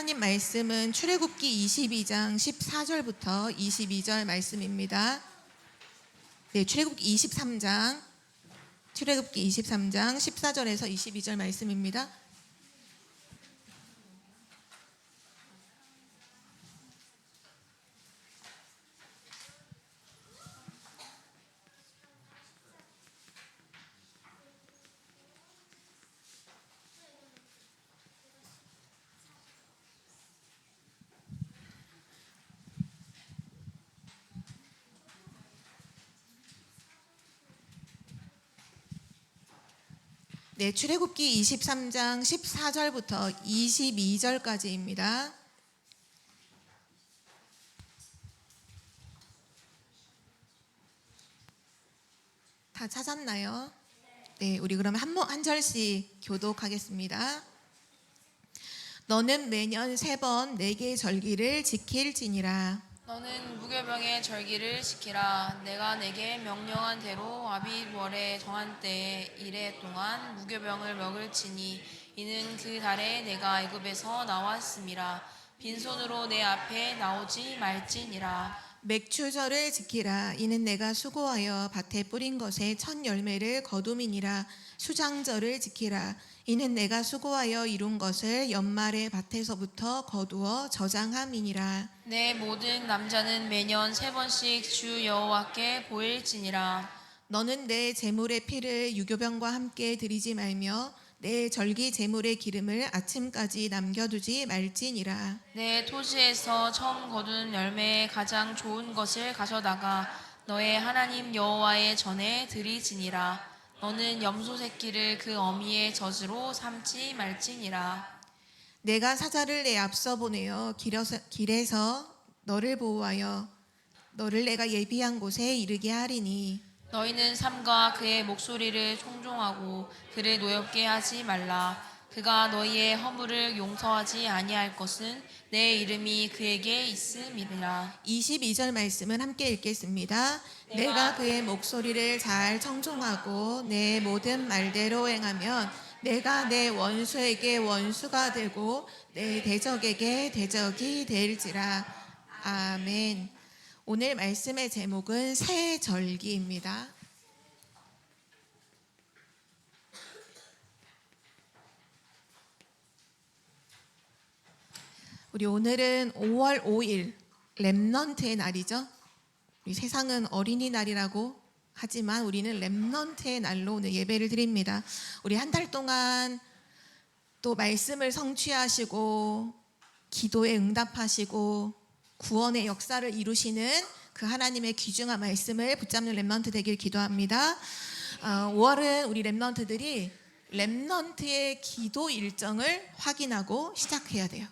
하나님 말씀은 출애굽기 22장 14절부터 22절 말씀입니다. 네, 출애굽기 23장 14절에서 22절 말씀입니다. 네, 출애굽기 23장 14절부터 22절까지입니다. 다 찾았나요? 네, 우리 그럼 한 절씩 교독하겠습니다. 너는 매년 3번 내게 절기를 지킬지니라. 너는 무교병의 절기를 지키라. 내가 내게 명령한 대로 아빗월에 정한 때에 이래 동안 무교병을 먹을지니 이는 그 달에 내가 애굽에서 나왔음이라. 빈손으로 내 앞에 나오지 말지니라. 맥추절을 지키라. 이는 내가 수고하여 밭에 뿌린 것의 첫 열매를 거둠이니라. 수장절을 지키라. 이는 내가 수고하여 이룬 것을 연말에 밭에서부터 거두어 저장함이니라. 내 모든 남자는 매년 3번씩 주 여호와께 보일지니라. 너는 내 제물의 피를 유교병과 함께 드리지 말며 내 절기 제물의 기름을 아침까지 남겨두지 말지니라. 내 토지에서 처음 거둔 열매의 가장 좋은 것을 가져다가 너의 하나님 여호와의 전에 드리지니라. 너는 염소 새끼를 그 어미의 젖으로 삼지 말지니라. 내가 사자를 내 앞서 보내어 길에서 너를 보호하여 너를 내가 예비한 곳에 이르게 하리니 너희는 삼가 그의 목소리를 청종하고 그를 노엽게 하지 말라. 그가 너희의 허물을 용서하지 아니할 것은 내 이름이 그에게 있음이니라. 22절 말씀은 함께 읽겠습니다. 내가 그의 목소리를 잘 청종하고 내 모든 말대로 행하면 내가 내 원수에게 원수가 되고 내 대적에게 대적이 될지라. 아멘. 오늘 말씀의 제목은 새 절기입니다. 우리 오늘은 5월 5일 렘넌트의 날이죠. 우리 세상은 어린이날이라고 하지만 우리는 렘넌트의 날로 오늘 예배를 드립니다. 우리 한 달 동안 또 말씀을 성취하시고 기도에 응답하시고 구원의 역사를 이루시는 그 하나님의 귀중한 말씀을 붙잡는 렘넌트 되길 기도합니다. 5월은 우리 렘넌트들이 렘넌트의 기도 일정을 확인하고 시작해야 돼요.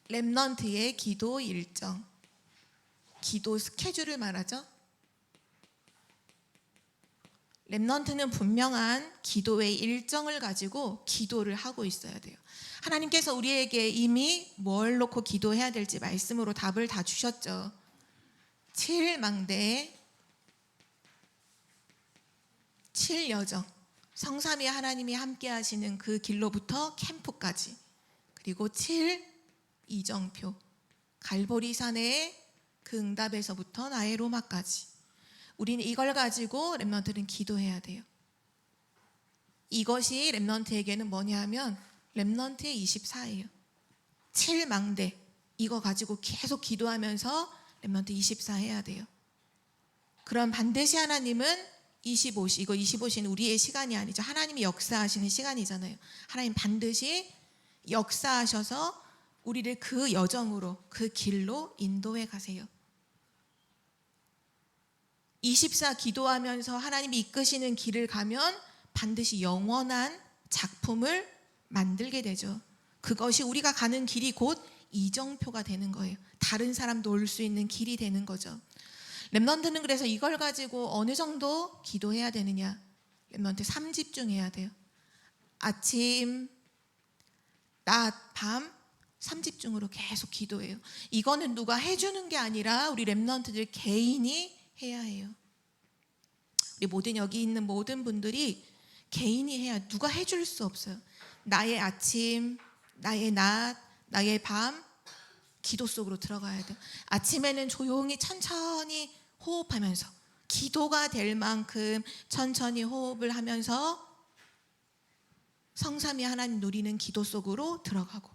렘넌트의 기도 일정, 기도 스케줄을 말하죠. 렘넌트는 분명한 기도의 일정을 가지고 기도를 하고 있어야 돼요. 하나님께서 우리에게 이미 뭘 놓고 기도해야 될지 말씀으로 답을 다 주셨죠. 7망대, 7여정, 성삼위 하나님이 함께 하시는 그 길로부터 캠프까지, 그리고 7이정표, 갈보리산의 그 응답에서부터 나의 로마까지, 우리는 이걸 가지고 렘넌트는 기도해야 돼요. 이것이 렘넌트에게는 뭐냐 하면 렘넌트의 24예요. 7망대, 이거 가지고 계속 기도하면서 렘넌트 24 해야 돼요. 그럼 반드시 하나님은 25시, 이거 25시는 우리의 시간이 아니죠. 하나님이 역사하시는 시간이잖아요. 하나님 반드시 역사하셔서 우리를 그 여정으로, 그 길로 인도해 가세요. 24 기도하면서 하나님이 이끄시는 길을 가면 반드시 영원한 작품을 만들게 되죠. 그것이 우리가 가는 길이 곧 이정표가 되는 거예요. 다른 사람도 올 수 있는 길이 되는 거죠. 렘넌트는 그래서 이걸 가지고 어느 정도 기도해야 되느냐? 렘넌트 3집중해야 돼요. 아침, 낮, 밤 3집중으로 계속 기도해요. 이거는 누가 해주는 게 아니라 우리 렘넌트들 개인이 해야 해요. 우리 모든 여기 있는 모든 분들이 개인이 해야, 누가 해줄 수 없어요. 나의 아침, 나의 낮, 나의 밤, 기도 속으로 들어가야 돼요. 아침에는 조용히 천천히 호흡하면서, 기도가 될 만큼 천천히 호흡을 하면서 성삼위 하나님 누리는 기도 속으로 들어가고,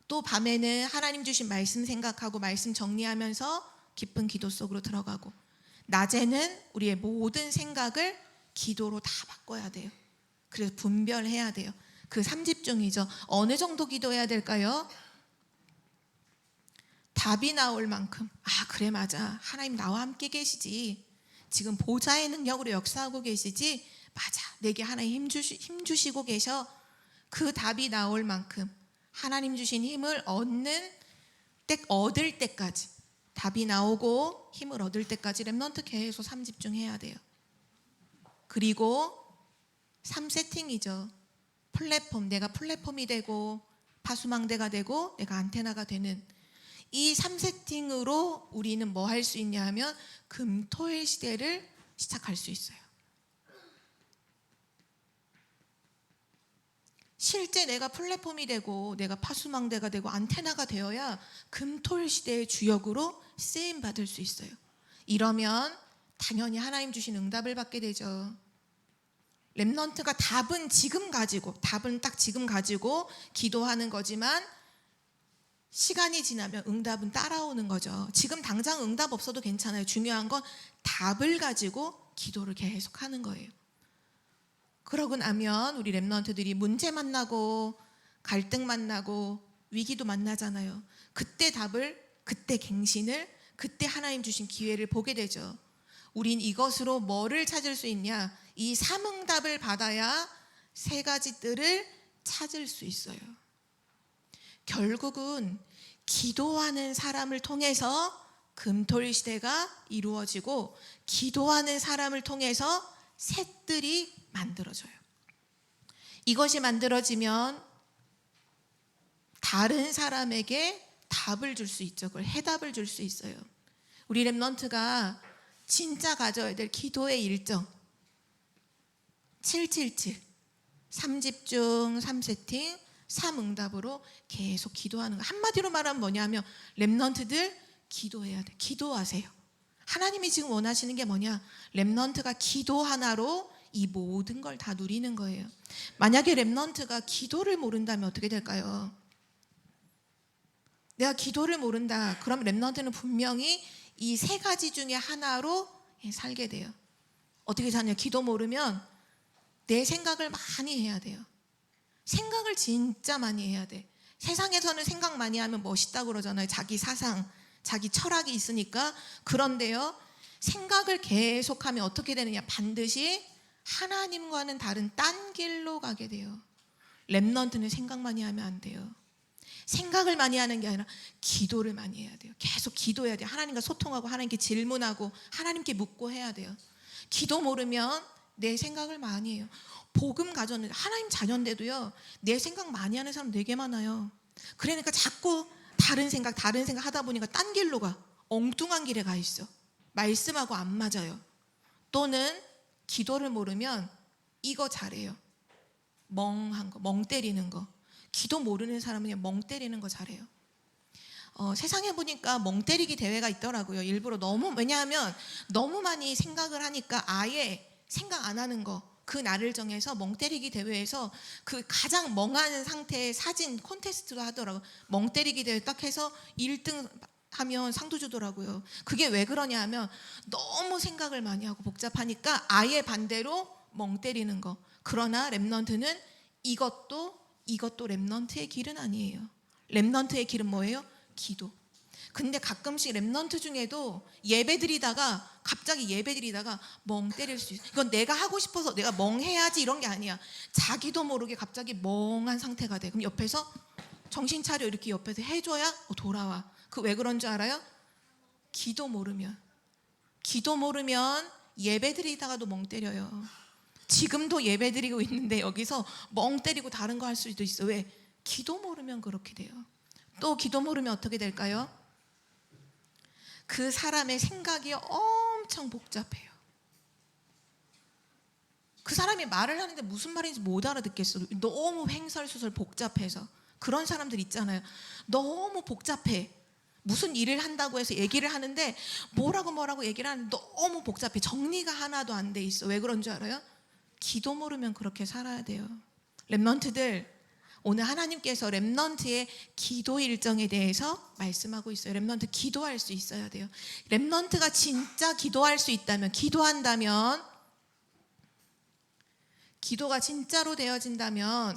또 밤에는 하나님 주신 말씀 생각하고 말씀 정리하면서 깊은 기도 속으로 들어가고, 낮에는 우리의 모든 생각을 기도로 다 바꿔야 돼요. 그래서 분별해야 돼요. 그 3집중이죠. 어느 정도 기도해야 될까요? 답이 나올 만큼, 아 그래 맞아, 하나님 나와 함께 계시지, 지금 보좌의 능력으로 역사하고 계시지, 맞아, 내게 하나님 힘 주시고 계셔. 그 답이 나올 만큼 하나님 주신 힘을 얻을 때까지, 답이 나오고 힘을 얻을 때까지 렘넌트 계속 3집중해야 돼요. 그리고 3세팅이죠. 플랫폼, 내가 플랫폼이 되고 파수망대가 되고 내가 안테나가 되는 이 3세팅으로 우리는 뭐 할 수 있냐 하면 금토일 시대를 시작할 수 있어요. 실제 내가 플랫폼이 되고 내가 파수망대가 되고 안테나가 되어야 금토일 시대의 주역으로 쓰임 받을 수 있어요. 이러면 당연히 하나님 주신 응답을 받게 되죠. 렘넌트가 답은 딱 지금 가지고 기도하는 거지만, 시간이 지나면 응답은 따라오는 거죠. 지금 당장 응답 없어도 괜찮아요. 중요한 건 답을 가지고 기도를 계속하는 거예요. 그러고 나면 우리 렘넌트들이 문제 만나고 갈등 만나고 위기도 만나잖아요. 그때 답을, 그때 갱신을, 그때 하나님 주신 기회를 보게 되죠. 우린 이것으로 뭐를 찾을 수 있냐? 이 3응답을 받아야 3가지 뜰을 찾을 수 있어요. 결국은 기도하는 사람을 통해서 금토일 시대가 이루어지고, 기도하는 사람을 통해서 새 뜰이 만들어져요. 이것이 만들어지면 다른 사람에게 답을 줄 수 있죠. 그걸 해답을 줄 수 있어요. 우리 렘넌트가 진짜 가져야 될 기도의 일정 777, 3집중, 3세팅, 3응답으로 계속 기도하는 거. 한마디로 말하면 뭐냐면 렘넌트들 기도해야 돼. 기도하세요. 하나님이 지금 원하시는 게 뭐냐? 렘넌트가 기도 하나로 이 모든 걸 다 누리는 거예요. 만약에 렘넌트가 기도를 모른다면 어떻게 될까요? 내가 기도를 모른다. 그럼 렘넌트는 분명히 이 3가지 중에 하나로 살게 돼요. 어떻게 사냐? 기도 모르면 내 생각을 많이 해야 돼요. 생각을 진짜 많이 해야 돼. 세상에서는 생각 많이 하면 멋있다고 그러잖아요. 자기 사상, 자기 철학이 있으니까. 그런데요, 생각을 계속하면 어떻게 되느냐? 반드시 하나님과는 다른 딴 길로 가게 돼요. 렘넌트는 생각 많이 하면 안 돼요. 생각을 많이 하는 게 아니라 기도를 많이 해야 돼요. 계속 기도해야 돼요. 하나님과 소통하고 하나님께 질문하고 하나님께 묻고 해야 돼요. 기도 모르면 내 생각을 많이 해요. 복음 가졌는데, 하나님 자녀인데도요, 내 생각 많이 하는 사람 되게 많아요. 그러니까 자꾸 다른 생각 하다 보니까 딴 길로 가. 엉뚱한 길에 가 있어. 말씀하고 안 맞아요. 또는 기도를 모르면 이거 잘해요. 멍한 거, 멍 때리는 거. 기도 모르는 사람은 그냥 멍 때리는 거 잘해요. 세상에 보니까 멍 때리기 대회가 있더라고요. 일부러 왜냐하면 너무 많이 생각을 하니까 아예 생각 안 하는 거, 그 날을 정해서 멍 때리기 대회에서 그 가장 멍한 상태의 사진 콘테스트로 하더라고요. 멍 때리기 대회 딱 해서 1등 하면 상도 주더라고요. 그게 왜 그러냐 하면 너무 생각을 많이 하고 복잡하니까 아예 반대로 멍 때리는 거. 그러나 렘넌트는 이것도 렘넌트의 길은 아니에요. 렘넌트의 길은 뭐예요? 기도. 근데 가끔씩 렘넌트 중에도 갑자기 예배 드리다가 멍 때릴 수 있어요. 이건 내가 하고 싶어서 내가 멍해야지 이런 게 아니야. 자기도 모르게 갑자기 멍한 상태가 돼. 그럼 옆에서 정신 차려 이렇게 옆에서 해줘야 돌아와. 그 왜 그런 줄 알아요? 기도 모르면 예배 드리다가도 멍 때려요. 지금도 예배 드리고 있는데 여기서 멍 때리고 다른 거 할 수도 있어. 왜? 기도 모르면 그렇게 돼요. 또 기도 모르면 어떻게 될까요? 그 사람의 생각이 엄청 복잡해요. 그 사람이 말을 하는데 무슨 말인지 못 알아듣겠어. 너무 횡설수설 복잡해서. 그런 사람들 있잖아요. 너무 복잡해. 무슨 일을 한다고 해서 얘기를 하는데 뭐라고 얘기를 하는데 너무 복잡해. 정리가 하나도 안 돼 있어. 왜 그런 줄 알아요? 기도 모르면 그렇게 살아야 돼요. 렘넌트들, 오늘 하나님께서 렘넌트의 기도 일정에 대해서 말씀하고 있어요. 렘넌트 기도할 수 있어야 돼요. 렘넌트가 진짜 기도할 수 있다면, 기도한다면, 기도가 진짜로 되어진다면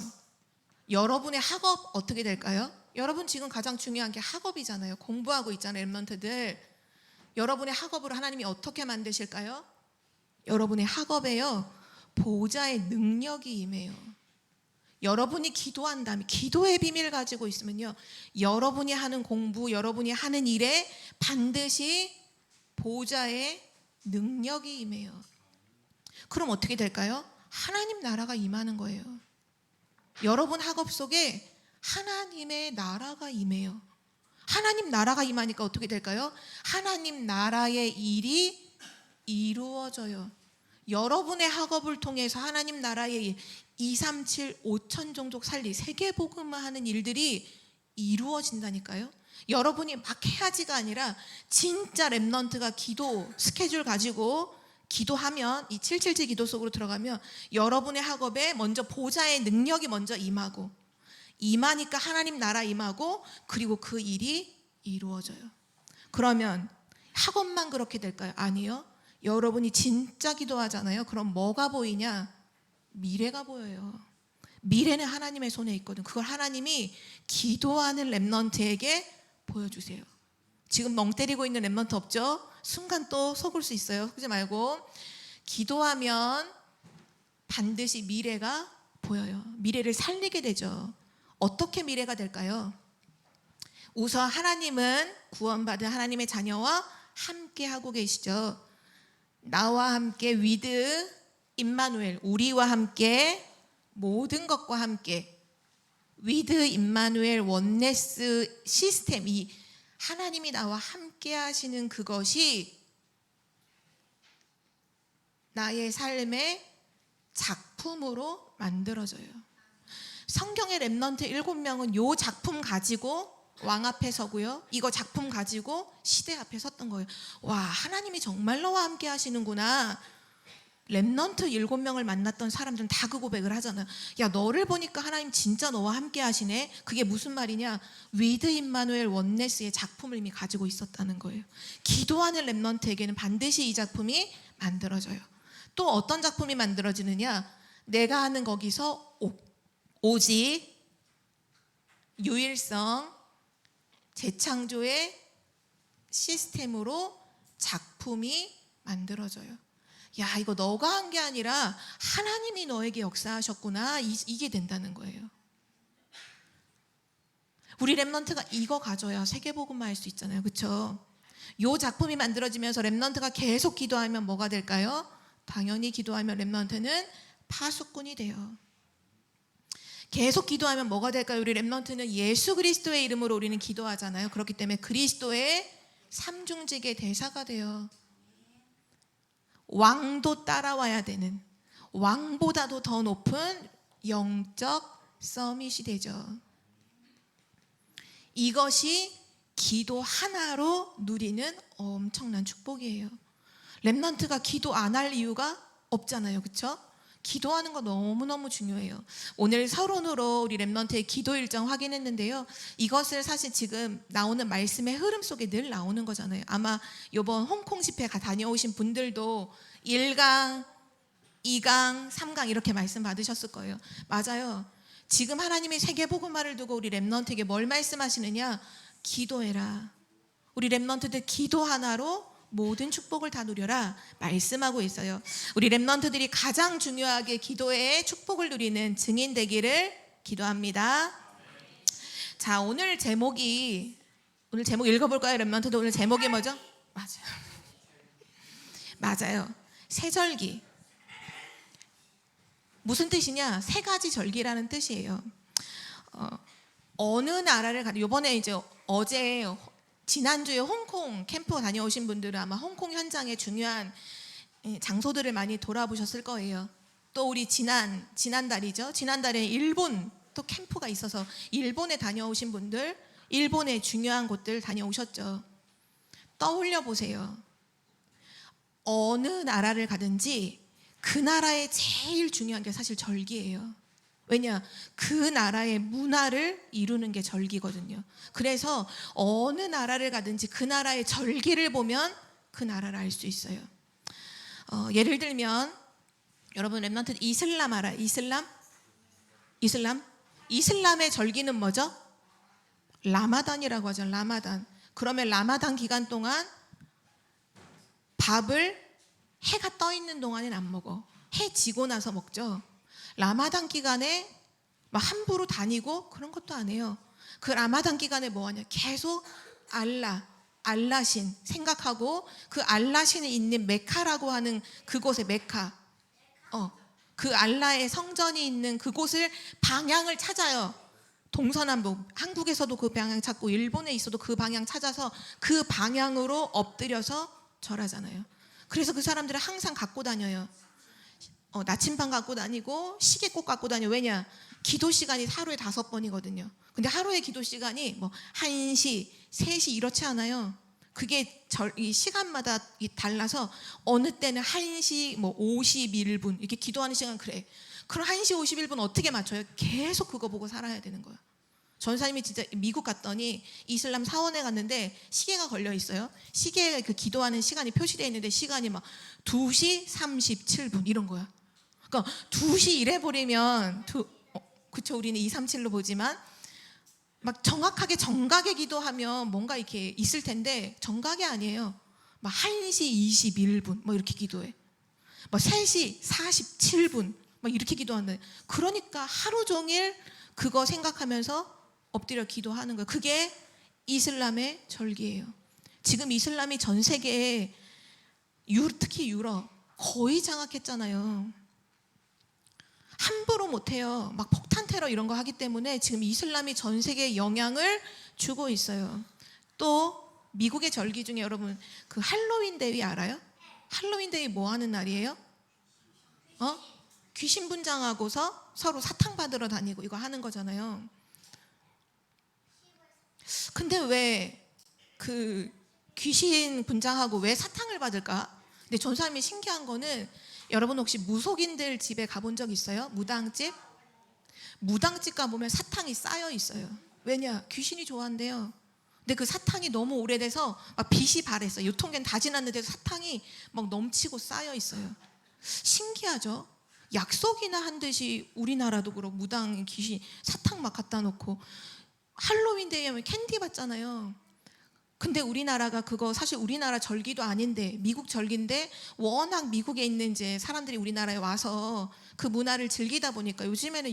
여러분의 학업 어떻게 될까요? 여러분 지금 가장 중요한 게 학업이잖아요. 공부하고 있잖아요, 렘넌트들. 여러분의 학업을 하나님이 어떻게 만드실까요? 여러분의 학업에요, 보좌의 능력이 임해요. 여러분이 기도한다면, 기도의 비밀을 가지고 있으면요, 여러분이 하는 공부, 여러분이 하는 일에 반드시 보좌의 능력이 임해요. 그럼 어떻게 될까요? 하나님 나라가 임하는 거예요. 여러분 학업 속에 하나님의 나라가 임해요. 하나님 나라가 임하니까 어떻게 될까요? 하나님 나라의 일이 이루어져요. 여러분의 학업을 통해서 하나님 나라의 일, 2, 3, 7, 5천 종족 살리, 세계복음화하는 일들이 이루어진다니까요. 여러분이 막 해야지가 아니라 진짜 렘넌트가 기도 스케줄 가지고 기도하면, 이 777 기도 속으로 들어가면 여러분의 학업에 먼저 보좌의 능력이 먼저 임하고, 임하니까 하나님 나라 임하고, 그리고 그 일이 이루어져요. 그러면 학업만 그렇게 될까요? 아니요. 여러분이 진짜 기도하잖아요. 그럼 뭐가 보이냐? 미래가 보여요. 미래는 하나님의 손에 있거든. 그걸 하나님이 기도하는 렘넌트에게 보여주세요. 지금 멍 때리고 있는 렘넌트 없죠? 순간 또 속을 수 있어요. 그러지 말고 기도하면 반드시 미래가 보여요. 미래를 살리게 되죠. 어떻게 미래가 될까요? 우선 하나님은 구원받은 하나님의 자녀와 함께 하고 계시죠. 나와 함께 위드 임마누엘, 우리와 함께 모든 것과 함께, 위드 임마누엘 원네스 시스템, 이 하나님이 나와 함께 하시는 그것이 나의 삶의 작품으로 만들어져요. 성경의 렘넌트 7명은 요 작품 가지고 왕 앞에 서고요, 이거 작품 가지고 시대 앞에 섰던 거예요. 와, 하나님이 정말 너와 함께 하시는구나. 렘넌트 7명을 만났던 사람들은 다 그 고백을 하잖아요. 야, 너를 보니까 하나님 진짜 너와 함께 하시네. 그게 무슨 말이냐? 위드 임마누엘 원네스의 작품을 이미 가지고 있었다는 거예요. 기도하는 렘넌트에게는 반드시 이 작품이 만들어져요. 또 어떤 작품이 만들어지느냐? 내가 하는 거기서 오직 유일성 재창조의 시스템으로 작품이 만들어져요. 야, 이거 너가 한 게 아니라 하나님이 너에게 역사하셨구나. 이게 된다는 거예요. 우리 렘넌트가 이거 가져야 세계복음화 할 수 있잖아요. 그렇죠? 요 작품이 만들어지면서 렘넌트가 계속 기도하면 뭐가 될까요? 당연히 기도하면 렘넌트는 파수꾼이 돼요. 계속 기도하면 뭐가 될까요? 우리 렘넌트는 예수 그리스도의 이름으로 우리는 기도하잖아요. 그렇기 때문에 그리스도의 삼중직의 대사가 돼요. 왕도 따라와야 되는, 왕보다도 더 높은 영적 서밋이 되죠. 이것이 기도 하나로 누리는 엄청난 축복이에요. 렘넌트가 기도 안 할 이유가 없잖아요. 그렇죠? 기도하는 거 너무너무 중요해요. 오늘 서론으로 우리 렘넌트의 기도 일정 확인했는데요. 이것을 사실 지금 나오는 말씀의 흐름 속에 늘 나오는 거잖아요. 아마 이번 홍콩 집회 다녀오신 분들도 1강, 2강, 3강 이렇게 말씀 받으셨을 거예요. 맞아요. 지금 하나님이 세계복음화를 두고 우리 렘넌트에게 뭘 말씀하시느냐? 기도해라. 우리 렘넌트들 기도 하나로 모든 축복을 다 누려라 말씀하고 있어요. 우리 렘넌트들이 가장 중요하게 기도의 축복을 누리는 증인 되기를 기도합니다. 자, 오늘 제목 읽어볼까요? 렘넌트들 오늘 제목이 뭐죠? 맞아요. 새절기. 무슨 뜻이냐? 세 가지 절기라는 뜻이에요. 어느 나라를 가도, 이번에 이제 지난주에 홍콩 캠프 다녀오신 분들은 아마 홍콩 현장의 중요한 장소들을 많이 돌아보셨을 거예요. 또 우리 지난달이죠. 지난달에 일본 또 캠프가 있어서 일본에 다녀오신 분들, 일본의 중요한 곳들 다녀오셨죠. 떠올려 보세요. 어느 나라를 가든지 그 나라의 제일 중요한 게 사실 절기예요. 왜냐? 그 나라의 문화를 이루는 게 절기거든요. 그래서 어느 나라를 가든지 그 나라의 절기를 보면 그 나라를 알 수 있어요. 예를 들면 여러분 렘넌트 이슬람 알아요? 이슬람의 절기는 뭐죠? 라마단이라고 하죠. 라마단. 그러면 라마단 기간 동안 밥을 해가 떠 있는 동안에는 안 먹어. 해 지고 나서 먹죠. 라마단 기간에 막 함부로 다니고 그런 것도 안 해요. 그 라마단 기간에 뭐 하냐? 계속 알라신 생각하고 그 알라신이 있는 메카라고 하는 그곳에 메카. 그 알라의 성전이 있는 그곳을 방향을 찾아요. 동서남북. 한국에서도 그 방향 찾고 일본에 있어도 그 방향 찾아서 그 방향으로 엎드려서 절하잖아요. 그래서 그 사람들은 항상 갖고 다녀요. 나침반 갖고 다니고 시계 꼭 갖고 다녀요. 왜냐? 기도 시간이 하루에 5번이거든요. 근데 하루에 기도 시간이 뭐 1시, 3시 이렇지 않아요. 그게 이 시간마다 달라서 어느 때는 1시 뭐 51분 이렇게 기도하는 시간 그래. 그럼 1시 51분 어떻게 맞춰요? 계속 그거 보고 살아야 되는 거예요. 전사님이 진짜 미국 갔더니 이슬람 사원에 갔는데 시계가 걸려 있어요. 시계에 그 기도하는 시간이 표시되어 있는데 시간이 막 2시 37분 이런 거야. 그러니까 2시 이래 버리면 그쵸 우리는 237로 보지만 막 정확하게 정각에 기도하면 뭔가 이렇게 있을 텐데 정각이 아니에요. 막 1시 21분 뭐 이렇게 기도해. 뭐 3시 47분 막 이렇게 기도하는데 그러니까 하루 종일 그거 생각하면서 엎드려 기도하는 거예요. 그게 이슬람의 절기예요. 지금 이슬람이 전 세계에 특히 유럽 거의 장악했잖아요. 함부로 못해요. 막 폭탄 테러 이런 거 하기 때문에 지금 이슬람이 전 세계에 영향을 주고 있어요. 또 미국의 절기 중에 여러분 그 할로윈 데이 알아요? 할로윈 데이 뭐 하는 날이에요? 귀신 분장하고서 서로 사탕 받으러 다니고 이거 하는 거잖아요. 근데 왜 그 귀신 분장하고 왜 사탕을 받을까? 근데 전사님이 신기한 거는 여러분 혹시 무속인들 집에 가본 적 있어요? 무당집? 무당집 가보면 사탕이 쌓여 있어요. 왜냐? 귀신이 좋아한대요. 근데 그 사탕이 너무 오래돼서 막 빛이 발했어요. 유통기한 다 지났는데도 사탕이 막 넘치고 쌓여 있어요. 신기하죠? 약속이나 한 듯이 우리나라도 그렇고 무당 귀신 사탕 막 갖다 놓고 할로윈 데이 하면 캔디 받잖아요. 근데 우리나라가 그거 사실 우리나라 절기도 아닌데 미국 절기인데 워낙 미국에 있는 이제 사람들이 우리나라에 와서 그 문화를 즐기다 보니까 요즘에는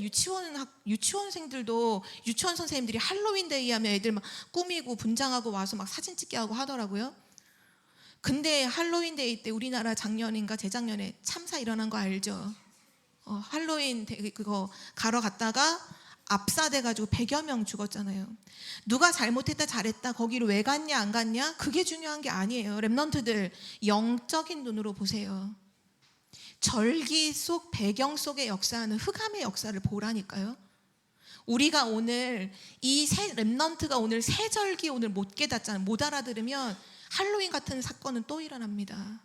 유치원생들도 유치원 선생님들이 할로윈 데이 하면 애들 막 꾸미고 분장하고 와서 막 사진 찍게 하고 하더라고요. 근데 할로윈 데이 때 우리나라 작년인가 재작년에 참사 일어난 거 알죠? 할로윈 그거 가러 갔다가 압사돼가지고 100여 명 죽었잖아요. 누가 잘못했다 잘했다 거기를 왜 갔냐 안 갔냐 그게 중요한 게 아니에요. 렘넌트들 영적인 눈으로 보세요. 절기 속 배경 속의 역사는 흑암의 역사를 보라니까요. 우리가 오늘 이 렘넌트가 오늘 새 절기 오늘 못 깨닫잖아요. 못 알아들으면 할로윈 같은 사건은 또 일어납니다.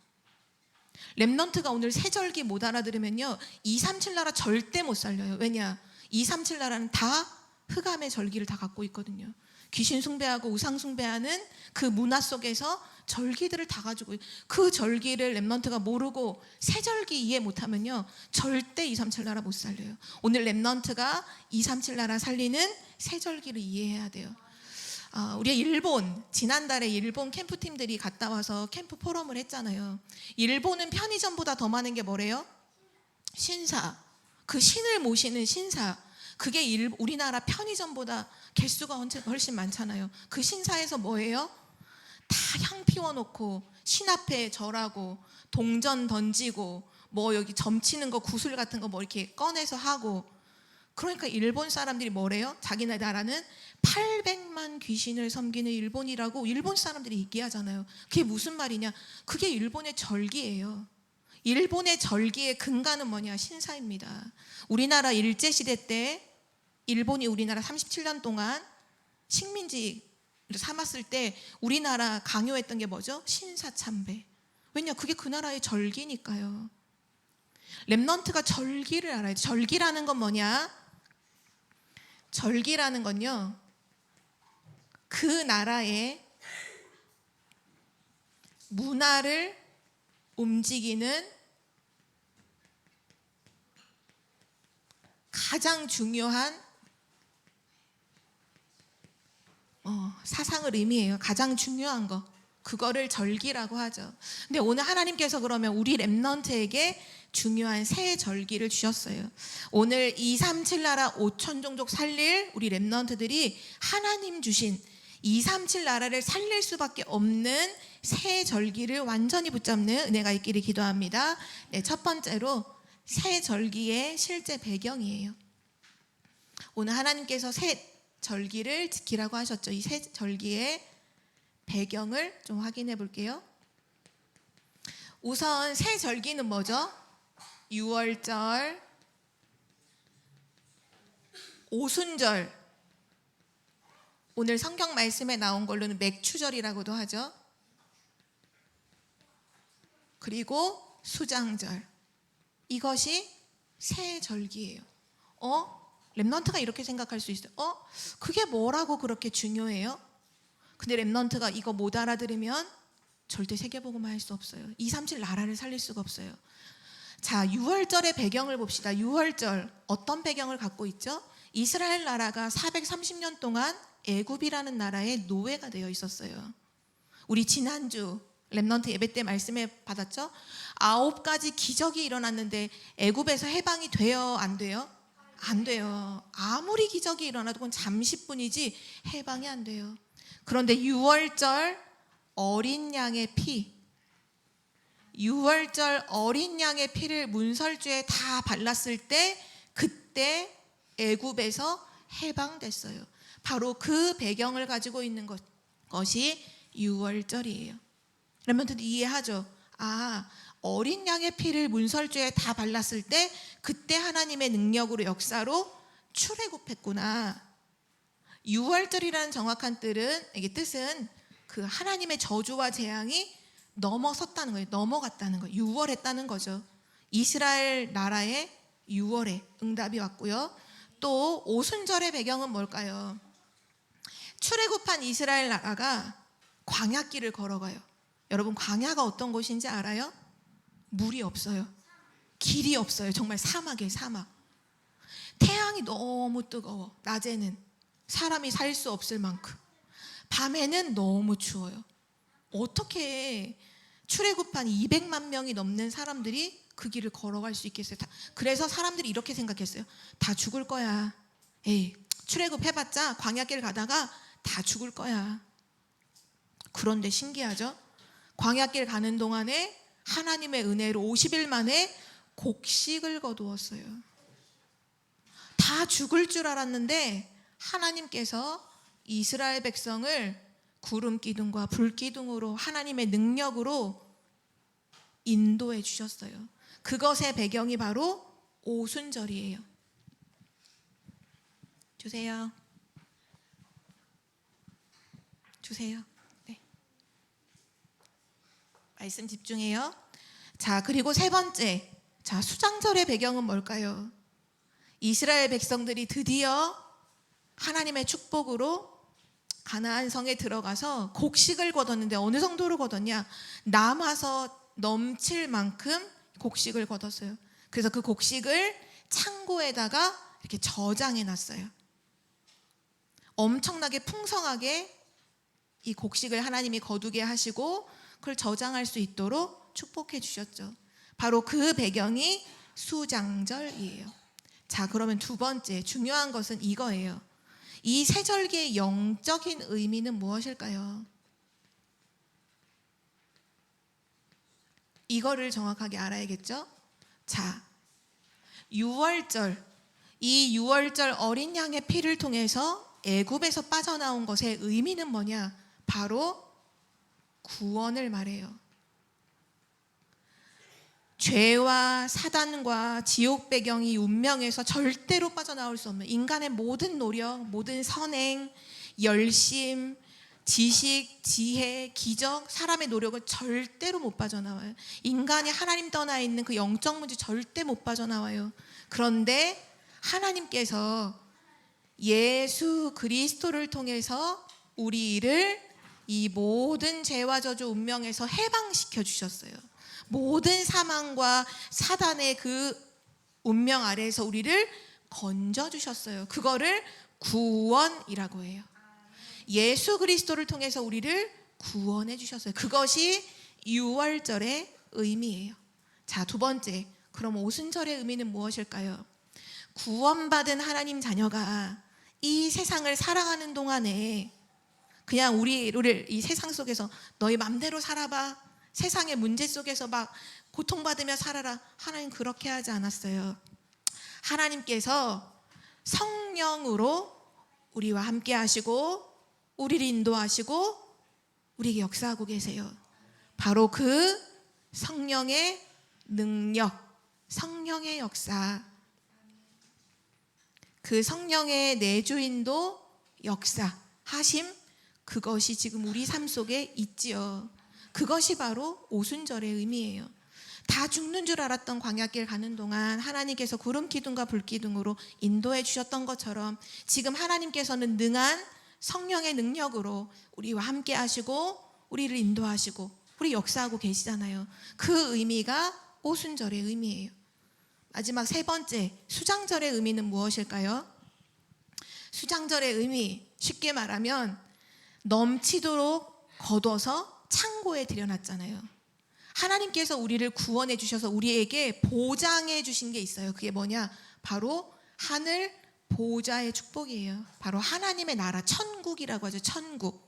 렘넌트가 오늘 새 절기 못 알아들으면요 237 나라 절대 못 살려요. 왜냐? 237 나라는 다 흑암의 절기를 다 갖고 있거든요. 귀신 숭배하고 우상 숭배하는 그 문화 속에서 절기들을 다 가지고 그 절기를 렘넌트가 모르고 새 절기 이해 못하면요 절대 237 나라 못 살려요. 오늘 렘넌트가 237 나라 살리는 새 절기를 이해해야 돼요. 우리 일본 지난달에 일본 캠프팀들이 갔다 와서 캠프 포럼을 했잖아요. 일본은 편의점보다 더 많은 게 뭐래요? 신사. 그 신을 모시는 신사. 그게 우리나라 편의점보다 개수가 훨씬 많잖아요. 그 신사에서 뭐예요? 다 향 피워놓고 신 앞에 절하고 동전 던지고 뭐 여기 점치는 거 구슬 같은 거 뭐 이렇게 꺼내서 하고. 그러니까 일본 사람들이 뭐래요? 자기네 나라는 800만 귀신을 섬기는 일본이라고 일본 사람들이 얘기하잖아요. 그게 무슨 말이냐? 그게 일본의 절기예요. 일본의 절기의 근간은 뭐냐? 신사입니다. 우리나라 일제시대 때 일본이 우리나라 37년 동안 식민지를 삼았을 때 우리나라 강요했던 게 뭐죠? 신사참배. 왜냐? 그게 그 나라의 절기니까요. 렘넌트가 절기를 알아야 돼. 절기라는 건 뭐냐? 절기라는 건요, 그 나라의 문화를 움직이는 가장 중요한 사상을 의미해요. 가장 중요한 거. 그거를 절기라고 하죠. 근데 오늘 하나님께서 그러면 우리 렘넌트에게 중요한 새 절기를 주셨어요. 오늘 237 나라 5천 종족 살릴 우리 렘넌트들이 하나님 주신 237 나라를 살릴 수밖에 없는 새 절기를 완전히 붙잡는 은혜가 있기를 기도합니다. 네, 첫 번째로 새 절기의 실제 배경이에요. 오늘 하나님께서 새 절기를 지키라고 하셨죠. 이 새 절기의 배경을 좀 확인해 볼게요. 우선 새 절기는 뭐죠? 유월절, 오순절, 오늘 성경 말씀에 나온 걸로는 맥추절이라고도 하죠. 그리고 수장절. 이것이 새 절기예요. 렘넌트가 이렇게 생각할 수 있어요. 그게 뭐라고 그렇게 중요해요? 근데 렘넌트가 이거 못 알아들으면 절대 세계복음화 할 수 없어요. 237 나라를 살릴 수가 없어요. 자, 유월절의 배경을 봅시다. 유월절 어떤 배경을 갖고 있죠? 이스라엘 나라가 430년 동안 애굽이라는 나라의 노예가 되어 있었어요. 우리 지난주 렘넌트 예배 때 말씀에 받았죠? 9가지 기적이 일어났는데 애굽에서 해방이 돼요? 안 돼요? 안 돼요. 아무리 기적이 일어나도 그건 잠시뿐이지 해방이 안 돼요. 그런데 유월절 어린 양의 피, 유월절 어린 양의 피를 문설주에 다 발랐을 때 그때 애굽에서 해방됐어요. 바로 그 배경을 가지고 있는 것이 유월절이에요. 렘넌트들 이해하죠? 어린 양의 피를 문설주에 다 발랐을 때 그때 하나님의 능력으로 역사로 출애굽했구나. 유월절이라는 정확한 뜻은 그 하나님의 저주와 재앙이 넘어섰다는 거예요. 넘어갔다는 거예요. 유월했다는 거죠. 이스라엘 나라의 유월에 응답이 왔고요. 또 오순절의 배경은 뭘까요? 출애굽한 이스라엘 나라가 광야길을 걸어가요. 여러분, 광야가 어떤 곳인지 알아요? 물이 없어요. 길이 없어요. 정말 사막이에요. 사막. 태양이 너무 뜨거워. 낮에는 사람이 살 수 없을 만큼. 밤에는 너무 추워요. 어떻게 출애굽한 200만 명이 넘는 사람들이 그 길을 걸어갈 수 있겠어요? 그래서 사람들이 이렇게 생각했어요. 다 죽을 거야. 출애굽 해봤자 광야길 가다가 다 죽을 거야. 그런데 신기하죠? 광야길 가는 동안에 하나님의 은혜로 50일 만에 곡식을 거두었어요. 다 죽을 줄 알았는데 하나님께서 이스라엘 백성을 구름 기둥과 불 기둥으로 하나님의 능력으로 인도해 주셨어요. 그것의 배경이 바로 오순절이에요. 주세요. 네. 말씀 집중해요. 자, 그리고 세 번째. 자, 수장절의 배경은 뭘까요? 이스라엘 백성들이 드디어 하나님의 축복으로 가나안 성에 들어가서 곡식을 거뒀는데 어느 정도로 거뒀냐? 남아서 넘칠 만큼 곡식을 거뒀어요. 그래서 그 곡식을 창고에다가 이렇게 저장해 놨어요. 엄청나게 풍성하게 이 곡식을 하나님이 거두게 하시고 그걸 저장할 수 있도록 축복해 주셨죠. 바로 그 배경이 수장절이에요. 자, 그러면 두 번째 중요한 것은 이거예요. 이 세절기의 영적인 의미는 무엇일까요? 이거를 정확하게 알아야겠죠? 자, 유월절, 이 유월절 어린 양의 피를 통해서 애굽에서 빠져나온 것의 의미는 뭐냐? 바로 구원을 말해요. 죄와 사단과 지옥 배경이 운명에서 절대로 빠져나올 수 없는 인간의 모든 노력, 모든 선행, 열심, 지식, 지혜, 기적, 사람의 노력을 절대로 못 빠져나와요. 인간이 하나님 떠나 있는 그 영적 문제 절대 못 빠져나와요. 그런데 하나님께서 예수 그리스도를 통해서 우리를 이 모든 죄와 저주 운명에서 해방시켜 주셨어요. 모든 사망과 사단의 그 운명 아래에서 우리를 건져 주셨어요. 그거를 구원이라고 해요. 예수 그리스도를 통해서 우리를 구원해 주셨어요. 그것이 유월절의 의미예요. 자, 두 번째, 그럼 오순절의 의미는 무엇일까요? 구원받은 하나님 자녀가 이 세상을 살아가는 동안에 그냥 우리를 이 세상 속에서 너희 맘대로 살아봐, 세상의 문제 속에서 막 고통받으며 살아라, 하나님 그렇게 하지 않았어요. 하나님께서 성령으로 우리와 함께 하시고 우리를 인도하시고 우리에게 역사하고 계세요. 바로 그 성령의 능력, 성령의 역사, 그 성령의 내주인도 역사 하심, 그것이 지금 우리 삶 속에 있지요. 그것이 바로 오순절의 의미예요. 다 죽는 줄 알았던 광야길 가는 동안 하나님께서 구름 기둥과 불 기둥으로 인도해 주셨던 것처럼 지금 하나님께서는 능한 성령의 능력으로 우리와 함께 하시고 우리를 인도하시고 우리 역사하고 계시잖아요. 그 의미가 오순절의 의미예요. 마지막 세 번째, 수장절의 의미는 무엇일까요? 수장절의 의미, 쉽게 말하면 넘치도록 거둬서 창고에 들여놨잖아요. 하나님께서 우리를 구원해 주셔서 우리에게 보장해 주신 게 있어요. 그게 뭐냐? 바로 하늘 보좌의 축복이에요. 바로 하나님의 나라, 천국이라고 하죠. 천국.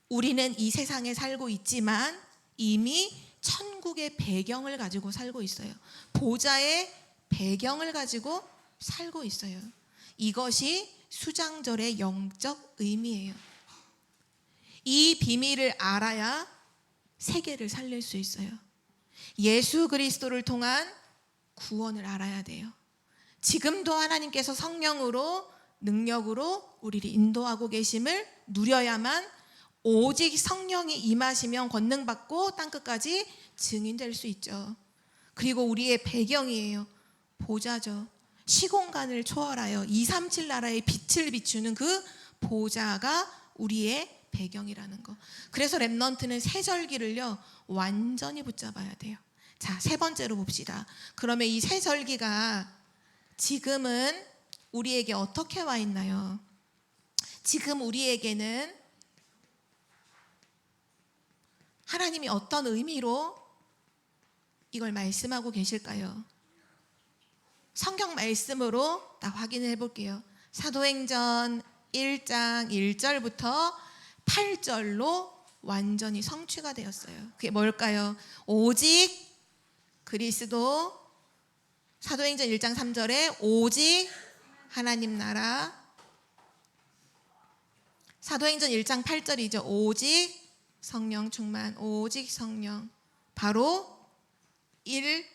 우리는 이 세상에 살고 있지만 이미 천국의 배경을 가지고 살고 있어요. 보좌의 배경을 가지고 살고 있어요. 이것이 수장절의 영적 의미예요. 이 비밀을 알아야 세계를 살릴 수 있어요. 예수 그리스도를 통한 구원을 알아야 돼요. 지금도 하나님께서 성령으로 능력으로 우리를 인도하고 계심을 누려야만 오직 성령이 임하시면 권능받고 땅끝까지 증인될 수 있죠. 그리고 우리의 배경이에요. 보좌죠. 시공간을 초월하여 237 나라의 빛을 비추는 그 보좌가 우리의 배경이라는 거. 그래서 렘넌트는 세절기를요 완전히 붙잡아야 돼요. 자, 세 번째로 봅시다. 그러면 이 세절기가 지금은 우리에게 어떻게 와 있나요? 지금 우리에게는 하나님이 어떤 의미로 이걸 말씀하고 계실까요? 성경 말씀으로 다 확인해 볼게요. 사도행전 1장 1절부터 8절로 완전히 성취가 되었어요. 그게 뭘까요? 오직 그리스도, 사도행전 1장 3절에 오직 하나님 나라, 사도행전 1장 8절이죠. 오직 성령 충만, 오직 성령. 바로 1,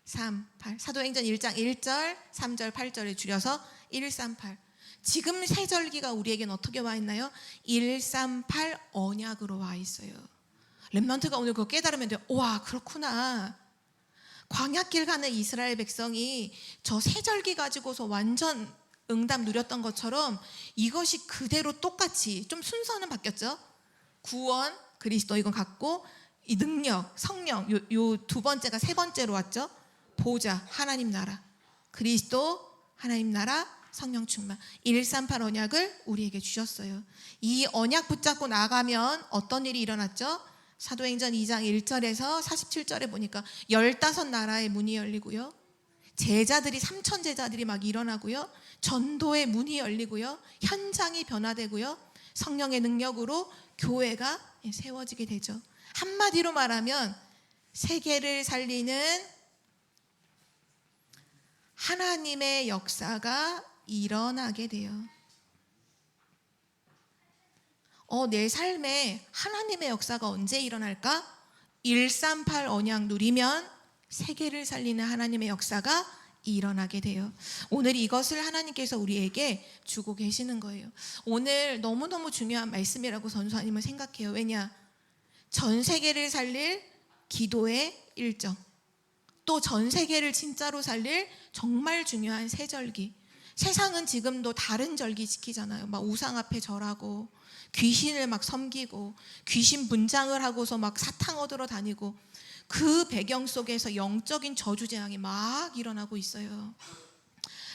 3, 8. 사도행전 1장 1절, 3절, 8절에 줄여서 1, 3, 8. 지금 세절기가 우리에겐 어떻게 와 있나요? 1, 3, 8 언약으로 와 있어요. 렘넌트가 오늘 그거 깨달으면 돼요. 와, 그렇구나. 광야길 가는 이스라엘 백성이 저 세절기 가지고서 완전 응답 누렸던 것처럼 이것이 그대로 똑같이, 좀 순서는 바뀌었죠. 구원, 그리스도 이건 같고, 이 능력, 성령, 요 두 번째가 세 번째로 왔죠. 보좌, 하나님 나라, 그리스도, 하나님 나라, 성령 충만. 138 언약을 우리에게 주셨어요. 이 언약 붙잡고 나가면 어떤 일이 일어났죠? 사도행전 2장 1절에서 47절에 보니까 15나라의 문이 열리고요. 제자들이 3천 제자들이 막 일어나고요. 전도의 문이 열리고요. 현장이 변화되고요. 성령의 능력으로 교회가 세워지게 되죠. 한마디로 말하면 세계를 살리는 하나님의 역사가 일어나게 돼요. 내 삶에 하나님의 역사가 언제 일어날까? 138 언약 누리면 세계를 살리는 하나님의 역사가 일어나게 돼요. 오늘 이것을 하나님께서 우리에게 주고 계시는 거예요. 오늘 너무너무 중요한 말씀이라고 전수하님은 생각해요. 왜냐? 전 세계를 살릴 기도의 일정, 또 전 세계를 진짜로 살릴 정말 중요한 세절기. 세상은 지금도 다른 절기 지키잖아요. 막 우상 앞에 절하고 귀신을 막 섬기고 귀신 분장을 하고서 막 사탕 얻으러 다니고, 그 배경 속에서 영적인 저주재앙이 막 일어나고 있어요.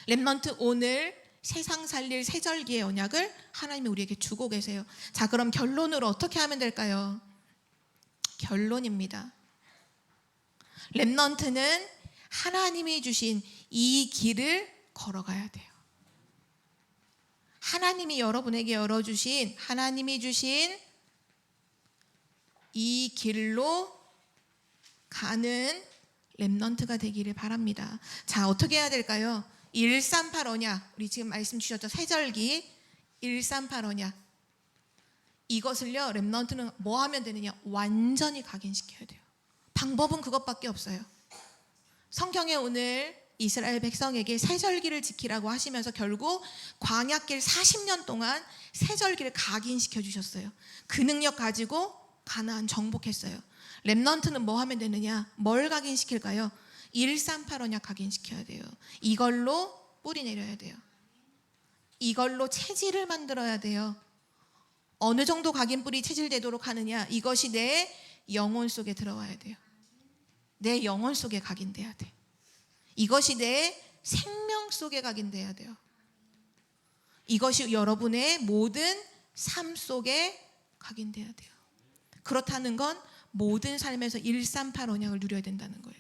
렘넌트, 오늘 세상 살릴 세절기의 언약을 하나님이 우리에게 주고 계세요. 자, 그럼 결론으로 어떻게 하면 될까요? 결론입니다. 렘넌트는 하나님이 주신 이 길을 걸어가야 돼요. 하나님이 여러분에게 열어주신, 하나님이 주신 이 길로 가는 렘넌트가 되기를 바랍니다. 자, 어떻게 해야 될까요? 138 언약, 우리 지금 말씀 주셨죠? 세절기 138 언약. 이것을요, 렘넌트는 뭐 하면 되느냐? 완전히 각인시켜야 돼요. 방법은 그것밖에 없어요. 성경에 오늘 이스라엘 백성에게 세절기를 지키라고 하시면서 결국 광야길 40년 동안 세절기를 각인시켜 주셨어요. 그 능력 가지고 가나안 정복했어요. 렘넌트는 뭐 하면 되느냐? 뭘 각인시킬까요? 138 언약 각인시켜야 돼요. 이걸로 뿌리 내려야 돼요. 이걸로 체질을 만들어야 돼요. 어느 정도 각인 뿌리 체질되도록 하느냐? 이것이 내 영혼 속에 들어와야 돼요. 내 영혼 속에 각인돼야 돼. 이것이 내 생명 속에 각인돼야 돼요. 이것이 여러분의 모든 삶 속에 각인돼야 돼요. 그렇다는 건 모든 삶에서 138 언약을 누려야 된다는 거예요.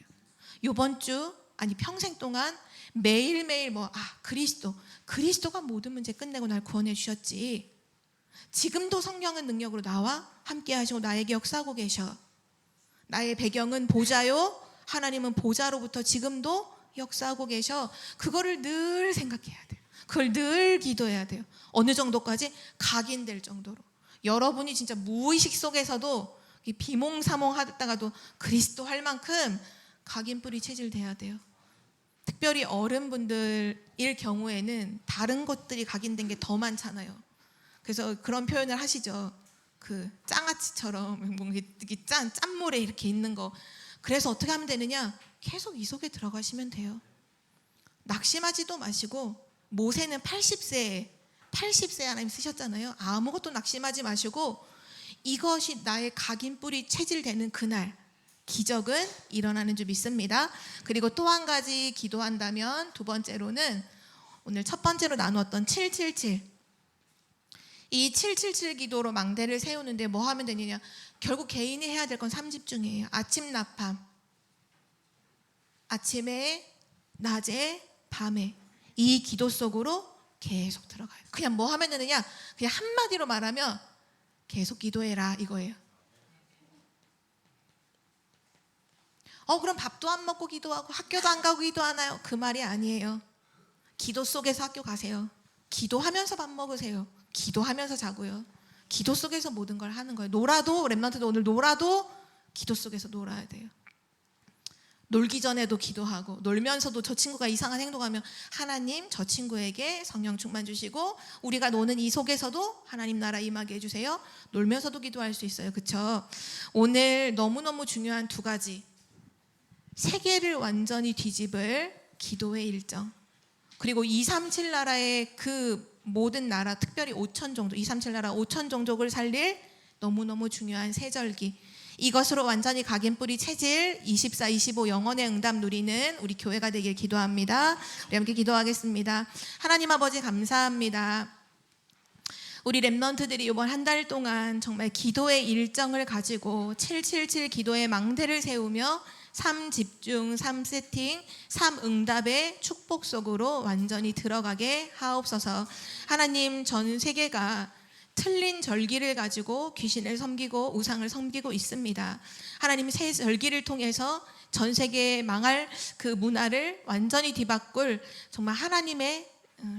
이번 주, 아니 평생 동안 매일매일 그리스도가 모든 문제 끝내고 날 구원해 주셨지. 지금도 성령은 능력으로 나와 함께 하시고 나에게 역사하고 계셔. 나의 배경은 보좌요, 하나님은 보좌로부터 지금도 역사하고 계셔. 그거를 늘 생각해야 돼요. 그걸 늘 기도해야 돼요. 어느 정도까지? 각인될 정도로. 여러분이 진짜 무의식 속에서도 비몽사몽 하다가도 그리스도 할 만큼 각인 뿌리 체질돼야 돼요. 특별히 어른분들일 경우에는 다른 것들이 각인된 게 더 많잖아요. 그래서 그런 표현을 하시죠. 그 짱아치처럼 뭔가 이렇게 짠모래 이렇게 있는 거. 그래서 어떻게 하면 되느냐? 계속 이 속에 들어가시면 돼요. 낙심하지도 마시고, 모세는 80세에 하나님 쓰셨잖아요. 아무것도 낙심하지 마시고, 이것이 나의 각인 뿌리 체질되는 그날 기적은 일어나는 줄 믿습니다. 그리고 또 한 가지 기도한다면, 두 번째로는 오늘 첫 번째로 나누었던 777, 이 777 기도로 망대를 세우는데 뭐 하면 되느냐? 결국 개인이 해야 될 건 3집중이에요. 아침 낮밤, 아침에 낮에 밤에 이 기도 속으로 계속 들어가요. 그냥 뭐 하면 되느냐? 그냥 한마디로 말하면 계속 기도해라 이거예요. 그럼 밥도 안 먹고 기도하고 학교도 안 가고 기도하나요? 그 말이 아니에요. 기도 속에서 학교 가세요. 기도하면서 밥 먹으세요. 기도하면서 자고요. 기도 속에서 모든 걸 하는 거예요. 놀아도, 렘넌트도 오늘 놀아도 기도 속에서 놀아야 돼요. 놀기 전에도 기도하고, 놀면서도 저 친구가 이상한 행동하면 하나님 저 친구에게 성령 충만 주시고, 우리가 노는 이 속에서도 하나님 나라 임하게 해주세요. 놀면서도 기도할 수 있어요. 그렇죠? 오늘 너무너무 중요한 두 가지, 세계를 완전히 뒤집을 기도의 일정, 그리고 237 나라의 그 모든 나라, 특별히 5천 종족, 237 나라 5천 종족을 살릴 너무너무 중요한 세절기, 이것으로 완전히 각인 뿌리 체질 24, 25 영원의 응답 누리는 우리 교회가 되길 기도합니다. 우리 함께 기도하겠습니다. 하나님 아버지 감사합니다. 우리 렘넌트들이 이번 한 달 동안 정말 기도의 일정을 가지고 777 기도의 망대를 세우며 3집중, 3세팅, 3응답의 축복 속으로 완전히 들어가게 하옵소서. 하나님, 전 세계가 틀린 절기를 가지고 귀신을 섬기고 우상을 섬기고 있습니다. 하나님, 새 절기를 통해서 전 세계에 망할 그 문화를 완전히 뒤바꿀 정말 하나님의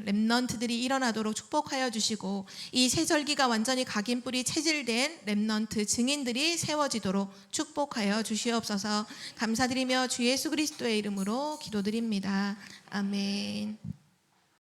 렘넌트들이 일어나도록 축복하여 주시고 이 세절기가 완전히 각인뿔이 체질된 렘넌트 증인들이 세워지도록 축복하여 주시옵소서. 감사드리며 주 예수 그리스도의 이름으로 기도드립니다. 아멘.